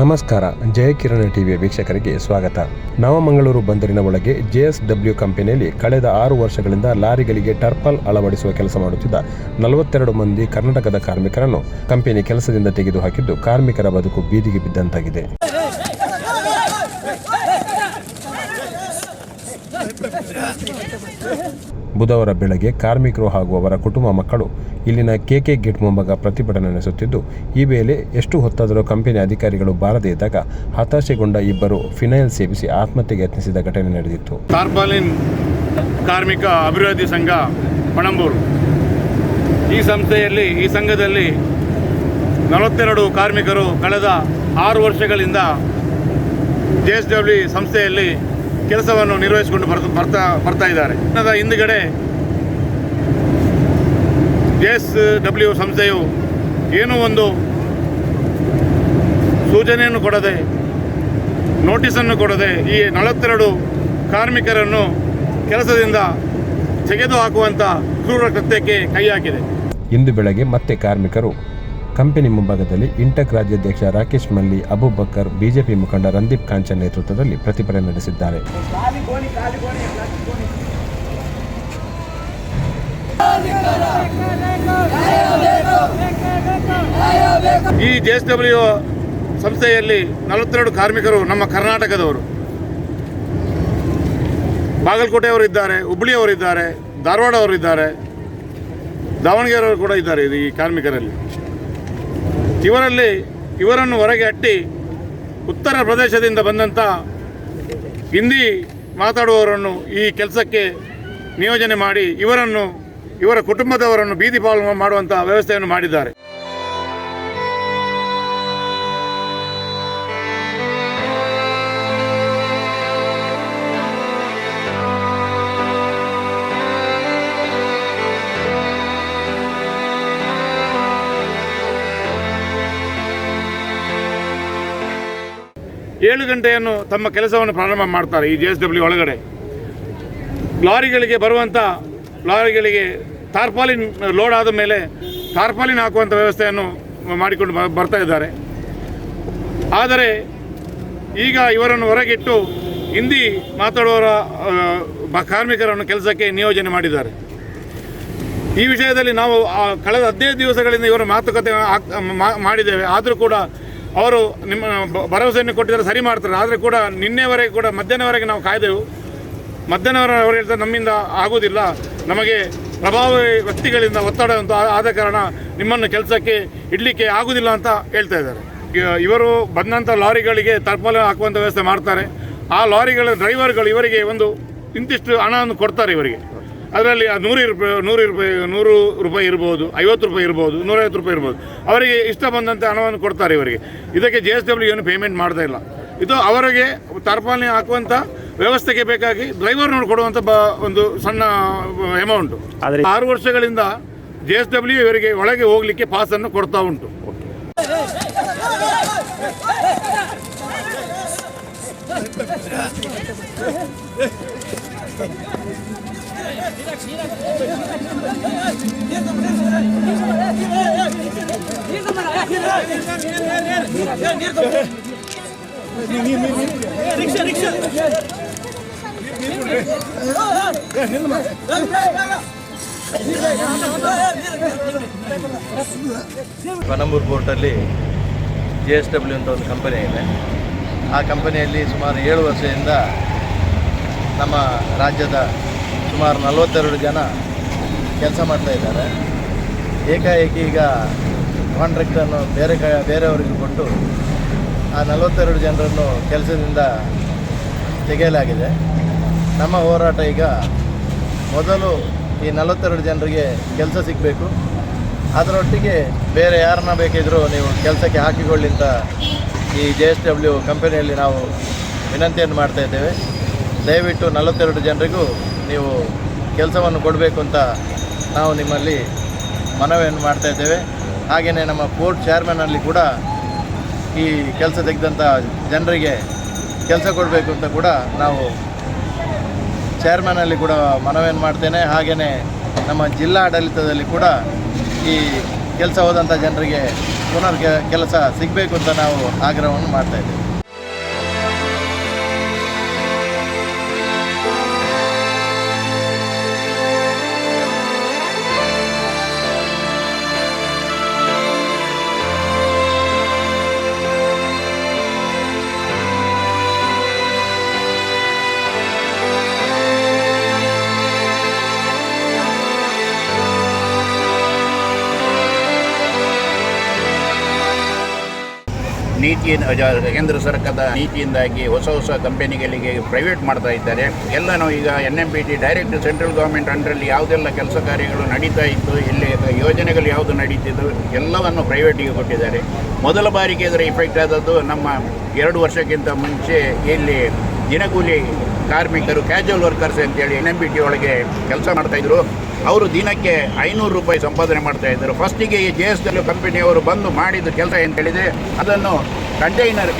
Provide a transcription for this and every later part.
ನಮಸ್ಕಾರ. ಜಯಕಿರಣ ಟಿವಿಯ ವೀಕ್ಷಕರಿಗೆ ಸ್ವಾಗತ. ನವಮಂಗಳೂರು ಬಂದರಿನ ಒಳಗೆ JSW ಕಂಪನಿಯಲ್ಲಿ ಕಳೆದ 6 ವರ್ಷಗಳಿಂದ ಲಾರಿಗಳಿಗೆ ಟರ್ಪಲ್ ಅಳವಡಿಸುವ ಕೆಲಸ ಮಾಡುತ್ತಿದ್ದ 42 ಮಂದಿ ಕರ್ನಾಟಕದ ಕಾರ್ಮಿಕರನ್ನು ಕಂಪನಿ ಕೆಲಸದಿಂದ ತೆಗೆದುಹಾಕಿದ್ದು ಕಾರ್ಮಿಕರ ಬದುಕು ಬೀದಿಗೆ ಬಿದ್ದಂತಾಗಿದೆ. ಬುಧವಾರ ಬೆಳಗ್ಗೆ ಕಾರ್ಮಿಕರು ಹಾಗೂ ಅವರ ಕುಟುಂಬ ಮಕ್ಕಳು ಇಲ್ಲಿನ KK ಗೇಟ್ ಮುಂಭಾಗ ಪ್ರತಿಭಟನೆ ನಡೆಸುತ್ತಿದ್ದು, ಈ ವೇಳೆ ಎಷ್ಟು ಹೊತ್ತಾದರೂ ಕಂಪನಿ ಅಧಿಕಾರಿಗಳು ಬಾರದೇ ಇದ್ದಾಗ ಹತಾಶೆಗೊಂಡ ಇಬ್ಬರು ಫಿನೈಲ್ ಸೇವಿಸಿ ಆತ್ಮಹತ್ಯೆಗೆ ಯತ್ನಿಸಿದ ಘಟನೆ ನಡೆದಿತ್ತು. ಟಾರ್ಪಾಲಿನ್ ಕಾರ್ಮಿಕ ಅಭಿವೃದ್ಧಿ ಸಂಘ ಪಣಂಬೂರು ಈ ಸಂಘದಲ್ಲಿ 42 ಕಾರ್ಮಿಕರು ಕಳೆದ 6 ವರ್ಷಗಳಿಂದ JSW ಸಂಸ್ಥೆಯಲ್ಲಿ ಕೆಲಸವನ್ನು ನಿರ್ವಹಿಸಿಕೊಂಡು ಬರ್ತಾ ಇದ್ದಾರೆ. ಹಿಂದುಗಡೆ JSW ಸಂಸ್ಥೆಯು ಏನೋ ಒಂದು ಸೂಚನೆಯನ್ನು ಕೊಡದೆ, ನೋಟಿಸನ್ನು ಕೊಡದೆ ಈ 42 ಕಾರ್ಮಿಕರನ್ನು ಕೆಲಸದಿಂದ ತೆಗೆದುಹಾಕುವಂಥ ಕ್ರೂರ ಕೃತ್ಯಕ್ಕೆ ಕೈ ಹಾಕಿದೆ. ಇಂದು ಬೆಳಗ್ಗೆ ಮತ್ತೆ ಕಾರ್ಮಿಕರು ಕಂಪನಿ ಮುಂಭಾಗದಲ್ಲಿ ಇಂಟಕ್ ರಾಜ್ಯಾಧ್ಯಕ್ಷ ರಾಕೇಶ್ ಮಲ್ಲಿ, ಅಬೂಬಕರ್, ಬಿಜೆಪಿ ಮುಖಂಡ ರಂದೀಪ್ ಕಾಂಚನ್ ನೇತೃತ್ವದಲ್ಲಿ ಪ್ರತಿಭಟನೆ ನಡೆಸಿದ್ದಾರೆ. ಈ JSW ಸಂಸ್ಥೆಯಲ್ಲಿ 42 ಕಾರ್ಮಿಕರು ನಮ್ಮ ಕರ್ನಾಟಕದವರು, ಬಾಗಲಕೋಟೆಯವರಿದ್ದಾರೆ, ಹುಬ್ಬಳ್ಳಿಯವರಿದ್ದಾರೆ, ಧಾರವಾಡವರಿದ್ದಾರೆ, ದಾವಣಗೆರೆಯವರು ಕೂಡ ಇದ್ದಾರೆ. ಈ ಕಾರ್ಮಿಕರಲ್ಲಿ ಇವರನ್ನು ಹೊರಗೆ ಅಟ್ಟಿ ಉತ್ತರ ಪ್ರದೇಶದಿಂದ ಬಂದಂಥ ಹಿಂದಿ ಮಾತಾಡುವವರನ್ನು ಈ ಕೆಲಸಕ್ಕೆ ನಿಯೋಜನೆ ಮಾಡಿ ಇವರ ಕುಟುಂಬದವರನ್ನು ಬೀದಿ ಪಾಲು ಮಾಡುವಂಥ ವ್ಯವಸ್ಥೆಯನ್ನು ಮಾಡಿದ್ದಾರೆ. ಏಳು ಗಂಟೆಯನ್ನು ತಮ್ಮ ಕೆಲಸವನ್ನು ಪ್ರಾರಂಭ ಮಾಡ್ತಾರೆ. ಈ JSW ಒಳಗಡೆ ಲಾರಿಗಳಿಗೆ ಟಾರ್ಪಾಲಿನ್ ಲೋಡ್ ಆದ ಮೇಲೆ ಟಾರ್ಪಾಲಿನ್ ಹಾಕುವಂಥ ವ್ಯವಸ್ಥೆಯನ್ನು ಮಾಡಿಕೊಂಡು ಬರ್ತಾ ಇದ್ದಾರೆ. ಆದರೆ ಈಗ ಇವರನ್ನು ಹೊರಗಿಟ್ಟು ಹಿಂದಿ ಮಾತಾಡುವವರ ಕಾರ್ಮಿಕರನ್ನು ಕೆಲಸಕ್ಕೆ ನಿಯೋಜನೆ ಮಾಡಿದ್ದಾರೆ. ಈ ವಿಷಯದಲ್ಲಿ ನಾವು ಕಳೆದ 15 ದಿವಸಗಳಿಂದ ಇವರ ಮಾತುಕತೆ ಮಾಡಿದ್ದೇವೆ. ಆದರೂ ಕೂಡ ಅವರು ನಿಮ್ಮ ಭರವಸೆಯನ್ನು ಕೊಟ್ಟಿದ್ದಾರೆ, ಸರಿ ಮಾಡ್ತಾರೆ. ಆದರೆ ಕೂಡ ನಿನ್ನೆವರೆಗೆ ಕೂಡ ಮಧ್ಯಾಹ್ನವರೆಗೆ ನಾವು ಕಾಯ್ದೆವು. ಮಧ್ಯಾಹ್ನವರೆಗೆ ಅವರು ಹೇಳ್ತಾರೆ ನಮ್ಮಿಂದ ಆಗೋದಿಲ್ಲ, ನಮಗೆ ಪ್ರಭಾವಿ ವ್ಯಕ್ತಿಗಳಿಂದ ಒತ್ತಡ ಅಂತ ಆದ ಕಾರಣ ನಿಮ್ಮನ್ನು ಕೆಲಸಕ್ಕೆ ಇಡಲಿಕ್ಕೆ ಆಗೋದಿಲ್ಲ ಅಂತ ಹೇಳ್ತಾ ಇದ್ದಾರೆ. ಇವರು ಬಂದಂಥ ಲಾರಿಗಳಿಗೆ ಟರ್ಪಲ್ ಹಾಕುವಂಥ ವ್ಯವಸ್ಥೆ ಮಾಡ್ತಾರೆ. ಆ ಲಾರಿಗಳ ಡ್ರೈವರ್ಗಳು ಇವರಿಗೆ ಒಂದು ಇಂತಿಷ್ಟು ಹಣವನ್ನು ಕೊಡ್ತಾರೆ. ಇವರಿಗೆ ಅದರಲ್ಲಿ 100 ರೂಪಾಯಿ ಇರ್ಬೋದು, 50 ರೂಪಾಯಿ ಇರ್ಬೋದು, 150 ರೂಪಾಯಿ ಇರ್ಬೋದು. ಅವರಿಗೆ ಇಷ್ಟ ಬಂದಂತೆ ಹಣವನ್ನು ಕೊಡ್ತಾರೆ ಇವರಿಗೆ. ಇದಕ್ಕೆ JSW ಏನು ಪೇಮೆಂಟ್ ಮಾಡ್ತಾ ಇಲ್ಲ. ಇದು ಅವರಿಗೆ ಟಾರ್ಪಾಲಿನ್ ಹಾಕುವಂಥ ವ್ಯವಸ್ಥೆಗೆ ಬೇಕಾಗಿ ಡ್ರೈವರ್ನವರು ಕೊಡುವಂಥ ಒಂದು ಸಣ್ಣ ಅಮೌಂಟು. 6 ವರ್ಷಗಳಿಂದ JSW ಇವರಿಗೆ ಒಳಗೆ ಹೋಗಲಿಕ್ಕೆ ಪಾಸನ್ನು ಕೊಡ್ತಾ ಉಂಟು. ಪಣಂಬೂರು ಪೋರ್ಟಲ್ಲಿ JSW ಅಂತ ಒಂದು ಕಂಪನಿ ಇದೆ. ಆ ಕಂಪನಿಯಲ್ಲಿ ಸುಮಾರು 7 ವರ್ಷದಿಂದ ನಮ್ಮ ರಾಜ್ಯದ ಸುಮಾರು 42 ಜನ ಕೆಲಸ ಮಾಡ್ತಾಯಿದ್ದಾರೆ. ಏಕಾಏಕಿ ಈಗ ಕಾಂಟ್ರಾಕ್ಟನ್ನು ಬೇರೆಯವರಿಗೆ ಕೊಟ್ಟು ಆ 42 ಜನರನ್ನು ಕೆಲಸದಿಂದ ತೆಗೆಯಲಾಗಿದೆ. ನಮ್ಮ ಹೋರಾಟ ಈಗ ಮೊದಲು ಈ 42 ಜನರಿಗೆ ಕೆಲಸ ಸಿಗಬೇಕು, ಅದರೊಟ್ಟಿಗೆ ಬೇರೆ ಯಾರನ್ನ ಬೇಕಿದ್ದರೂ ನೀವು ಕೆಲಸಕ್ಕೆ ಹಾಕಿಕೊಳ್ಳಿ ಅಂತ ಈ JSW ಕಂಪನಿಯಲ್ಲಿ ನಾವು ವಿನಂತಿಯನ್ನು ಮಾಡ್ತಾಯಿದ್ದೇವೆ. ದಯವಿಟ್ಟು 42 ಜನರಿಗೂ ನೀವು ಕೆಲಸವನ್ನು ಕೊಡಬೇಕು ಅಂತ ನಾವು ನಿಮ್ಮಲ್ಲಿ ಮನವಿಯನ್ನು ಮಾಡ್ತಾಯಿದ್ದೇವೆ. ಹಾಗೆಯೇ ನಮ್ಮ ಪೋರ್ಟ್ ಚೇರ್ಮನಲ್ಲಿ ಕೂಡ ಈ ಕೆಲಸ ತೆಗೆದಂಥ ಜನರಿಗೆ ಕೆಲಸ ಕೊಡಬೇಕು ಅಂತ ಕೂಡ ನಾವು ಚೇರ್ಮನಲ್ಲಿ ಕೂಡ ಮನವಿಯನ್ನು ಮಾಡ್ತೇನೆ. ಹಾಗೆಯೇ ನಮ್ಮ ಜಿಲ್ಲಾಡಳಿತದಲ್ಲಿ ಕೂಡ ಈ ಕೆಲಸ ಹೋದಂಥ ಜನರಿಗೆ ಕೆಲಸ ಸಿಗಬೇಕು ಅಂತ ನಾವು ಆಗ್ರಹವನ್ನು ಮಾಡ್ತಾಯಿದ್ದೇವೆ. ಕೇಂದ್ರ ಸರ್ಕಾರದ ನೀತಿಯಿಂದಾಗಿ ಹೊಸ ಕಂಪನಿಗಳಿಗೆ ಪ್ರೈವೇಟ್ ಮಾಡ್ತಾ ಇದ್ದಾರೆ. ಎಲ್ಲನೂ ಈಗ NMPT ಡೈರೆಕ್ಟ್ ಸೆಂಟ್ರಲ್ ಗೌರ್ಮೆಂಟ್ ಅಂಡರಲ್ಲಿ ಯಾವುದೆಲ್ಲ ಕೆಲಸ ಕಾರ್ಯಗಳು ನಡೀತಾ ಇತ್ತು, ಇಲ್ಲಿ ಯೋಜನೆಗಳು ಯಾವುದು ನಡೀತಿದ್ದು ಎಲ್ಲವನ್ನು ಪ್ರೈವೇಟಿಗೆ ಕೊಟ್ಟಿದ್ದಾರೆ. ಮೊದಲ ಬಾರಿಗೆ ಇದರ ಇಫೆಕ್ಟ್ ಆದದ್ದು ನಮ್ಮ 2 ವರ್ಷಕ್ಕಿಂತ ಮುಂಚೆ ಇಲ್ಲಿ ದಿನಗೂಲಿ ಕಾರ್ಮಿಕರು ಕ್ಯಾಜುವಲ್ ವರ್ಕರ್ಸ್ ಅಂತೇಳಿ NMPT ಒಳಗೆ ಕೆಲಸ ಮಾಡ್ತಾಯಿದ್ರು. ಅವರು ದಿನಕ್ಕೆ 500 ರೂಪಾಯಿ ಸಂಪಾದನೆ ಮಾಡ್ತಾಯಿದ್ದರು. ಫಸ್ಟಿಗೆ ಈ JSW ಕಂಪನಿಯವರು ಬಂದು ಮಾಡಿದ ಕೆಲಸ ಏನು ಹೇಳಿದರೆ, ಅದನ್ನು ಕಂಟೈನರ್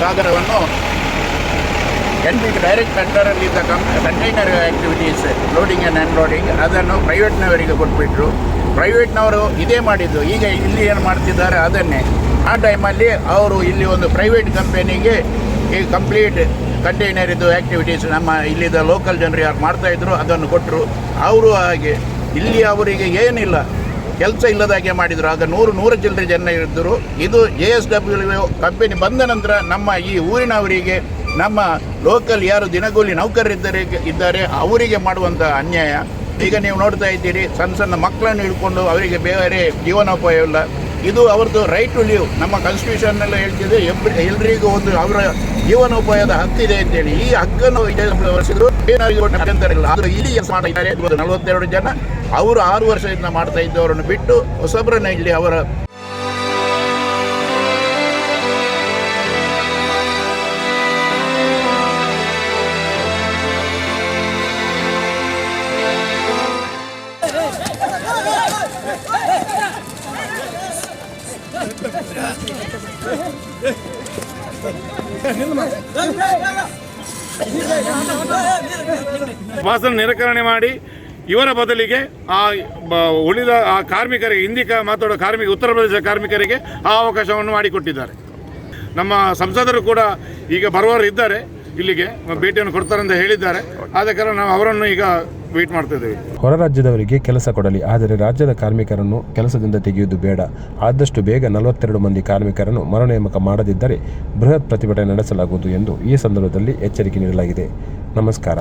ಸಾಗರವನ್ನು NMPT ಡೈರೆಕ್ಟ್ ಅಂಡರಲ್ಲಿದ್ದ container activities loading and unloading ಅದನ್ನು ಪ್ರೈವೇಟ್ನವರಿಗೆ ಕೊಟ್ಬಿಟ್ರು. ಪ್ರೈವೇಟ್ನವರು ಇದೇ ಮಾಡಿದ್ದು. ಈಗ ಇಲ್ಲಿ ಏನು ಮಾಡ್ತಿದ್ದಾರೆ ಅದನ್ನೇ. ಆ ಟೈಮಲ್ಲಿ ಅವರು ಇಲ್ಲಿ ಒಂದು ಪ್ರೈವೇಟ್ ಕಂಪನಿಗೆ ಈ ಕಂಪ್ಲೀಟ್ ಕಂಟೈನರ್ ಇದು ಆ್ಯಕ್ಟಿವಿಟೀಸ್ ನಮ್ಮ ಇಲ್ಲಿದ್ದ ಲೋಕಲ್ ಜನರು ಯಾರು ಮಾಡ್ತಾಯಿದ್ರು ಅದನ್ನು ಕೊಟ್ಟರು. ಅವರು ಹಾಗೆ ಇಲ್ಲಿ ಅವರಿಗೆ ಏನಿಲ್ಲ, ಕೆಲಸ ಇಲ್ಲದಾಗೆ ಮಾಡಿದರು. ಆಗ 100 ಚಿಲ್ಲರೆ ಜನ ಇದ್ದರು. ಇದು JSW ಕಂಪನಿ ಬಂದ ನಂತರ ನಮ್ಮ ಈ ಊರಿನವರಿಗೆ, ನಮ್ಮ ಲೋಕಲ್ ಯಾರು ದಿನಗೂಲಿ ನೌಕರರಿದ್ದಾರೆ ಅವರಿಗೆ ಮಾಡುವಂಥ ಅನ್ಯಾಯ. ಈಗ ನೀವು ನೋಡ್ತಾ ಇದ್ದೀರಿ, ಸಣ್ಣ ಮಕ್ಕಳನ್ನು ಹಿಡ್ಕೊಂಡು ಅವರಿಗೆ ಬೇರೆ ಜೀವನೋಪಾಯ ಇಲ್ಲ. ಇದು ಅವ್ರದ್ದು ರೈಟ್ ಟು ಲೀವ್. ನಮ್ಮ ಕಾನ್ಸ್ಟಿಟ್ಯೂಷನ್ನೆಲ್ಲ ಹೇಳ್ತಿದೆ ಎಲ್ರಿಗೂ ಒಂದು ಅವರ ಜೀವನೋಪಾಯದ ಹಕ್ಕಿದೆ ಅಂತೇಳಿ. ಈ ಹಕ್ಕನ್ನು ಆದರೆ ಇಲ್ಲಿ ಮಾಡ್ತಾ ಇದ್ದಾರೆ 42 ಜನ. ಅವರು 6 ವರ್ಷದಿಂದ ಮಾಡ್ತಾ ಇದ್ದವರನ್ನು ಬಿಟ್ಟು ಹೊಸಬ್ರನ್ನ ಇಲ್ಲಿ ಅವರ ವಾಸನ ನಿರಾಕರಣೆ ಮಾಡಿ ಇವರ ಬದಲಿಗೆ ಉಳಿದ ಆ ಕಾರ್ಮಿಕರಿಗೆ, ಹಿಂದಿ ಮಾತಾಡೋ ಉತ್ತರ ಪ್ರದೇಶ ಕಾರ್ಮಿಕರಿಗೆ ಆ ಅವಕಾಶವನ್ನು ಮಾಡಿಕೊಟ್ಟಿದ್ದಾರೆ. ನಮ್ಮ ಸಂಸದರು ಕೂಡ ಈಗ ಬರುವವರು ಇದ್ದಾರೆ, ಇಲ್ಲಿಗೆ ಭೇಟಿಯನ್ನು ಕೊಡ್ತಾರೆ ಅಂತ ಹೇಳಿದ್ದಾರೆ. ಆದ ಕಾರಣ ನಾವು ಅವರನ್ನು ಈಗ ವೇಟ್ ಮಾಡ್ತಾ ಇದ್ದೇವೆ. ಹೊರ ರಾಜ್ಯದವರಿಗೆ ಕೆಲಸ ಕೊಡಲಿ, ಆದರೆ ರಾಜ್ಯದ ಕಾರ್ಮಿಕರನ್ನು ಕೆಲಸದಿಂದ ತೆಗೆಯುವುದು ಬೇಡ. ಆದಷ್ಟು ಬೇಗ 42 ಮಂದಿ ಕಾರ್ಮಿಕರನ್ನು ಮರುನೇಮಕ ಮಾಡದಿದ್ದರೆ ಬೃಹತ್ ಪ್ರತಿಭಟನೆ ನಡೆಸಲಾಗುವುದು ಎಂದು ಈ ಸಂದರ್ಭದಲ್ಲಿ ಎಚ್ಚರಿಕೆ ನೀಡಲಾಗಿದೆ. ನಮಸ್ಕಾರ.